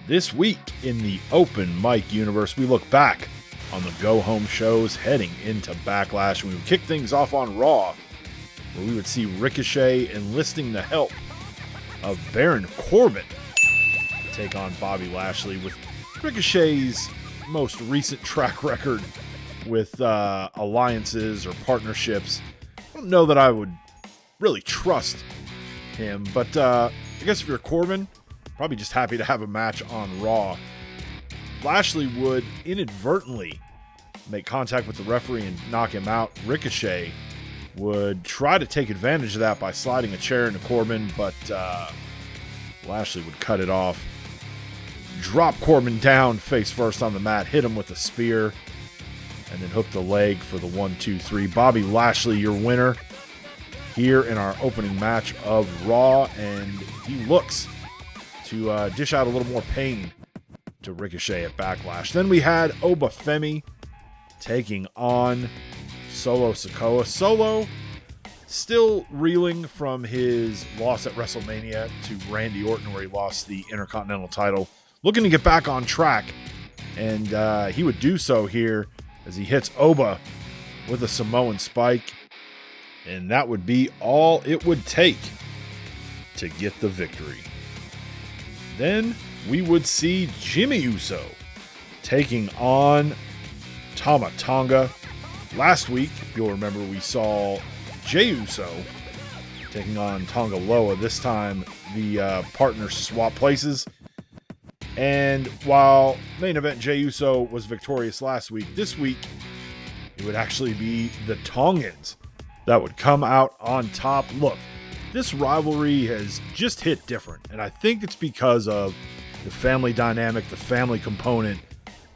This week in the open mic universe, we look back on the go-home shows heading into Backlash. We would kick things off on Raw, where we would see Ricochet enlisting the help of Baron Corbin to take on Bobby Lashley. With Ricochet's most recent track record with alliances or partnerships, I don't know that I would really trust him, but I guess if you're Corbin, probably just happy to have a match on Raw. Lashley would inadvertently make contact with the referee and knock him out. Ricochet would try to take advantage of that by sliding a chair into Corbin, but Lashley would cut it off. Drop Corbin down face first on the mat, hit him with a spear, and then hook the leg for the 1-2-3. Bobby Lashley, your winner here in our opening match of Raw, and he looks to dish out a little more pain to Ricochet at Backlash. Then we had Oba Femi taking on Solo Sikoa. Solo still reeling from his loss at WrestleMania to Randy Orton, where he lost the Intercontinental title. Looking to get back on track, and he would do so here as he hits Oba with a Samoan spike, and that would be all it would take to get the victory. Then we would see Jimmy Uso taking on Tama Tonga. Last week, if you'll remember, we saw Jey Uso taking on Tonga Loa. This time, the partners swap places. And while main event Jey Uso was victorious last week, this week, it would actually be the Tongans that would come out on top. Look, this rivalry has just hit different, and I think it's because of the family dynamic, the family component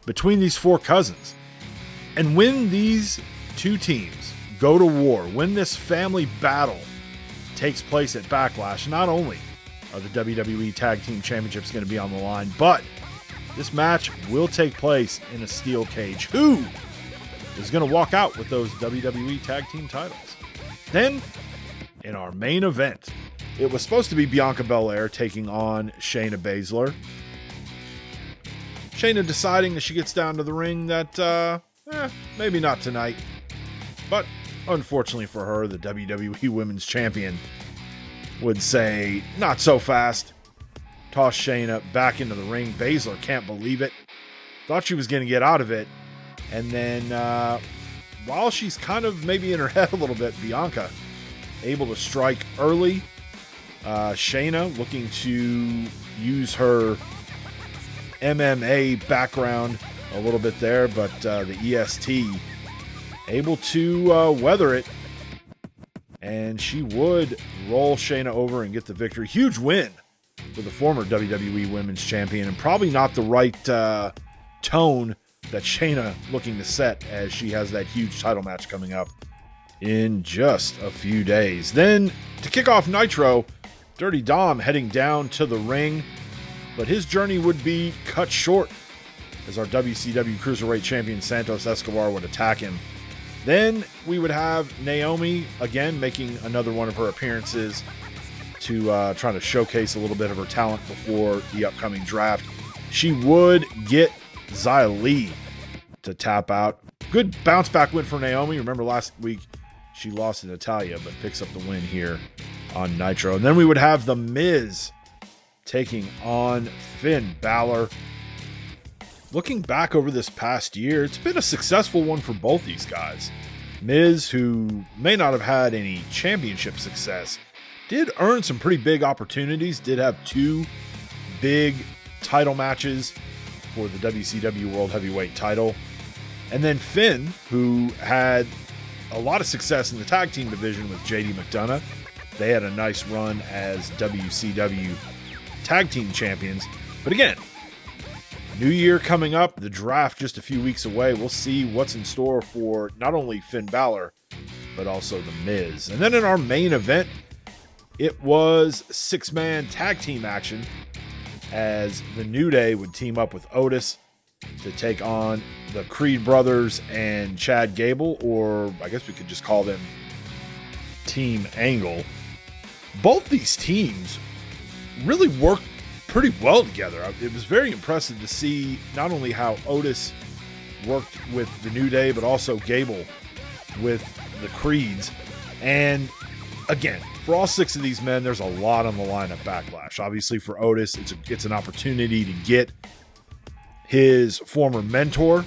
between these four cousins. And when these two teams go to war, when this family battle takes place at Backlash, not only are the WWE Tag Team Championships going to be on the line, but this match will take place in a steel cage. Who is going to walk out with those WWE Tag Team titles? Then, in our main event, it was supposed to be Bianca Belair taking on Shayna Baszler. Shayna deciding as she gets down to the ring that, maybe not tonight. But unfortunately for her, the WWE Women's Champion would say, not so fast. Toss Shayna back into the ring. Baszler can't believe it. Thought she was going to get out of it. And then, while she's kind of maybe in her head a little bit, Bianca able to strike early. Shayna looking to use her MMA background a little bit there, but the EST able to weather it, and she would roll Shayna over and get the victory. Huge win for the former WWE Women's Champion, and probably not the right tone that Shayna looking to set as she has that huge title match coming up in just a few days. Then to kick off Nitro, Dirty Dom heading down to the ring, but his journey would be cut short as our WCW Cruiserweight Champion Santos Escobar would attack him. Then we would have Naomi again making another one of her appearances to try to showcase a little bit of her talent before the upcoming draft. She would get Xia Li to tap out. Good bounce back win for Naomi. Remember last week she lost to Natalya, but picks up the win here on Nitro. And then we would have The Miz taking on Finn Balor. Looking back over this past year, it's been a successful one for both these guys. Miz, who may not have had any championship success, did earn some pretty big opportunities, did have two big title matches for the WCW World Heavyweight title. And then Finn, who had a lot of success in the tag team division with JD McDonough. They had a nice run as WCW tag team champions. But again, new year coming up, the draft just a few weeks away. We'll see what's in store for not only Finn Balor, but also The Miz. And then in our main event, it was six-man tag team action as the New Day would team up with Otis to take on the Creed brothers and Chad Gable, or I guess we could just call them Team Angle. Both these teams really worked pretty well together. It was very impressive to see not only how Otis worked with the New Day, but also Gable with the Creeds. And again, for all 6 of these men, there's a lot on the line at Backlash. Obviously, for Otis, it's an opportunity to get his former mentor,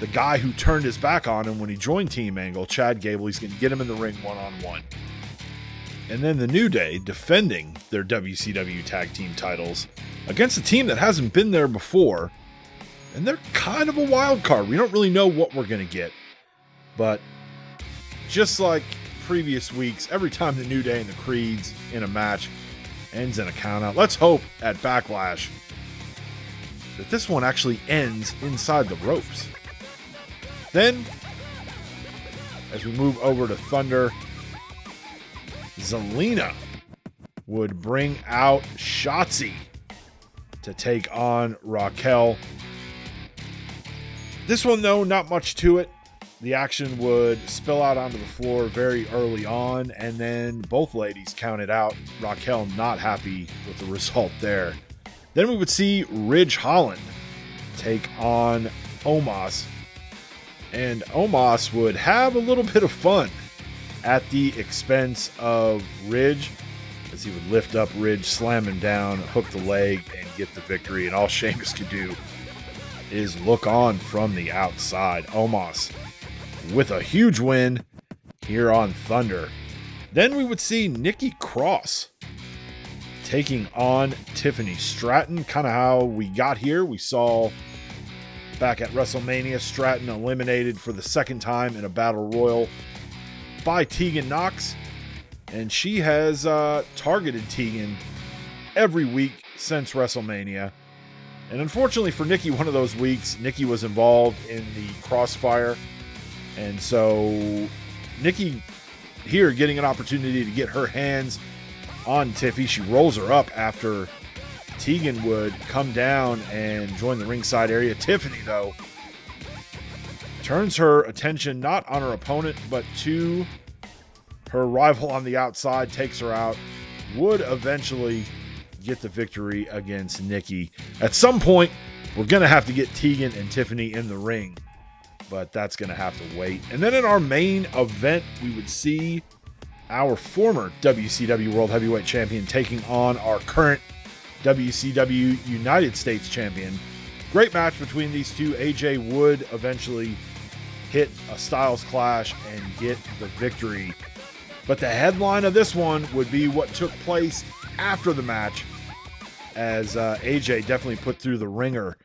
the guy who turned his back on him when he joined Team Angle, Chad Gable. He's going to get him in the ring one-on-one. And then the New Day defending their WCW tag team titles against a team that hasn't been there before. And they're kind of a wild card. We don't really know what we're going to get. But just like previous weeks, every time the New Day and the Creeds in a match ends in a countout, let's hope at Backlash that this one actually ends inside the ropes. Then, as we move over to Thunder, Zelina would bring out Shotzi to take on Raquel. This one, though, not much to it. The action would spill out onto the floor very early on, and then both ladies counted out. Raquel not happy with the result there. Then we would see Ridge Holland take on Omos, and Omos would have a little bit of fun at the expense of Ridge, as he would lift up Ridge, slam him down, hook the leg, and get the victory. And all Sheamus could do is look on from the outside. Omos with a huge win here on Thunder. Then we would see Nikki Cross taking on Tiffany Stratton. Kind of how we got here. We saw back at WrestleMania, Stratton eliminated for the second time in a battle royal by Tegan Nox, and she has targeted Tegan every week since WrestleMania. And unfortunately for Nikki, one of those weeks, Nikki was involved in the crossfire, and so Nikki here getting an opportunity to get her hands on Tiffy. She rolls her up after Tegan would come down and join the ringside area. Tiffany, though, turns her attention not on her opponent, but to her rival on the outside, takes her out, would eventually get the victory against Nikki. At some point, we're going to have to get Tegan and Tiffany in the ring, but that's going to have to wait. And then in our main event, we would see our former WCW World Heavyweight Champion taking on our current WCW United States Champion. Great match between these two. AJ would eventually hit a Styles Clash and get the victory. But the headline of this one would be what took place after the match, as AJ definitely put through the ringer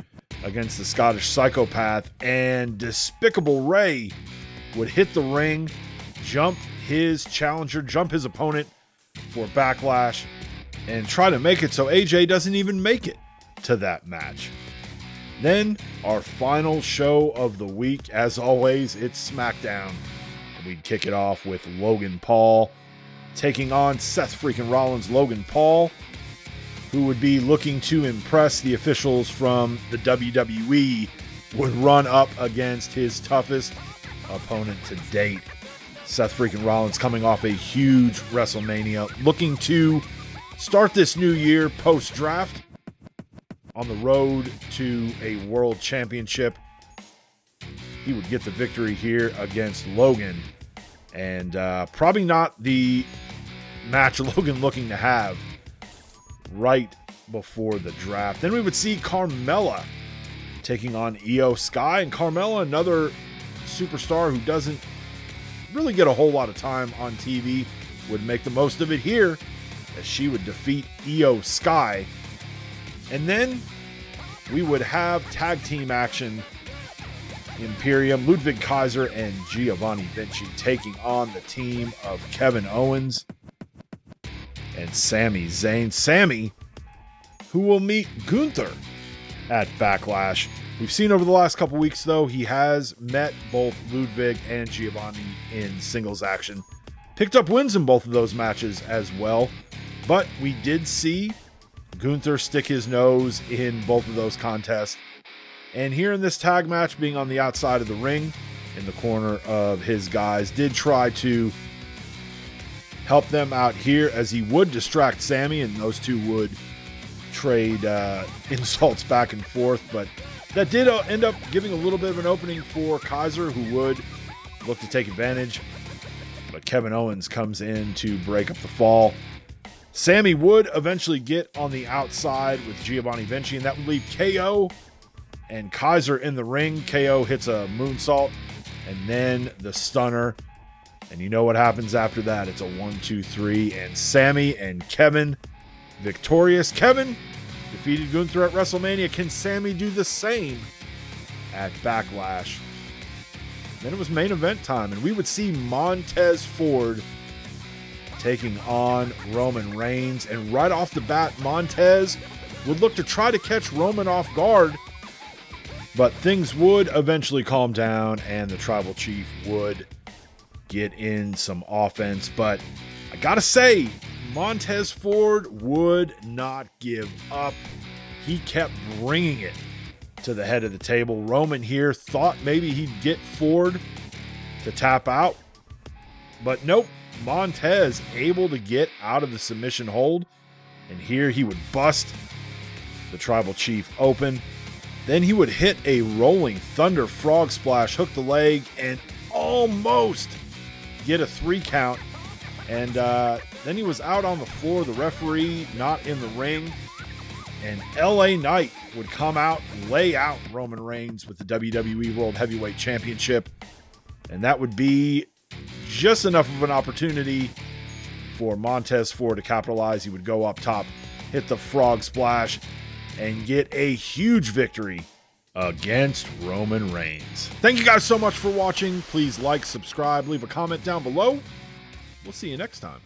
against the Scottish Psychopath, and Despicable Ray would hit the ring, jump his challenger, jump his opponent for Backlash, and try to make it so AJ doesn't even make it to that match. Then, our final show of the week, as always, it's SmackDown. We'd kick it off with Logan Paul taking on Seth freaking Rollins. Logan Paul, who would be looking to impress the officials from the WWE, would run up against his toughest opponent to date. Seth freaking Rollins coming off a huge WrestleMania, looking to start this new year post-draft on the road to a world championship. He would get the victory here against Logan, and probably not the match Logan looking to have right before the draft. Then we would see Carmella taking on Io Sky, and Carmella, another superstar who doesn't really get a whole lot of time on TV, would make the most of it here as she would defeat Io Sky. And then we would have tag team action. Imperium, Ludwig Kaiser, and Giovanni Vinci taking on the team of Kevin Owens and Sami Zayn. Sami, who will meet Gunther at Backlash. We've seen over the last couple weeks, though, he has met both Ludwig and Giovanni in singles action. Picked up wins in both of those matches as well. But we did see Gunther stick his nose in both of those contests. And here in this tag match, being on the outside of the ring, in the corner of his guys, did try to help them out here, as he would distract Sami, and those two would trade insults back and forth, but that did end up giving a little bit of an opening for Kaiser, who would look to take advantage. But Kevin Owens comes in to break up the fall. Sammy would eventually get on the outside with Giovanni Vinci, and that would leave KO and Kaiser in the ring. KO hits a moonsault and then the stunner. And you know what happens after that. It's a 1, 2, 3, and Sammy and Kevin victorious. Kevin defeated Gunther at WrestleMania. Can Sammy do the same at Backlash? Then it was main event time, and we would see Montez Ford taking on Roman Reigns. And right off the bat, Montez would look to try to catch Roman off guard, but things would eventually calm down, and the Tribal Chief would get in some offense. But I gotta say, Montez Ford would not give up. He kept bringing it to the head of the table. Roman here thought maybe he'd get Ford to tap out, but nope. Montez able to get out of the submission hold, and here he would bust the Tribal Chief open. Then he would hit a rolling Thunder Frog Splash, hook the leg, and almost get a 3 count. And then he was out on the floor, the referee not in the ring, and LA Knight would come out and lay out Roman Reigns with the WWE World Heavyweight Championship. And that would be just enough of an opportunity for Montez Ford to capitalize. He would go up top, hit the frog splash, and get a huge victory against Roman Reigns. Thank you guys so much for watching. Please like, subscribe, leave a comment down below. We'll see you next time.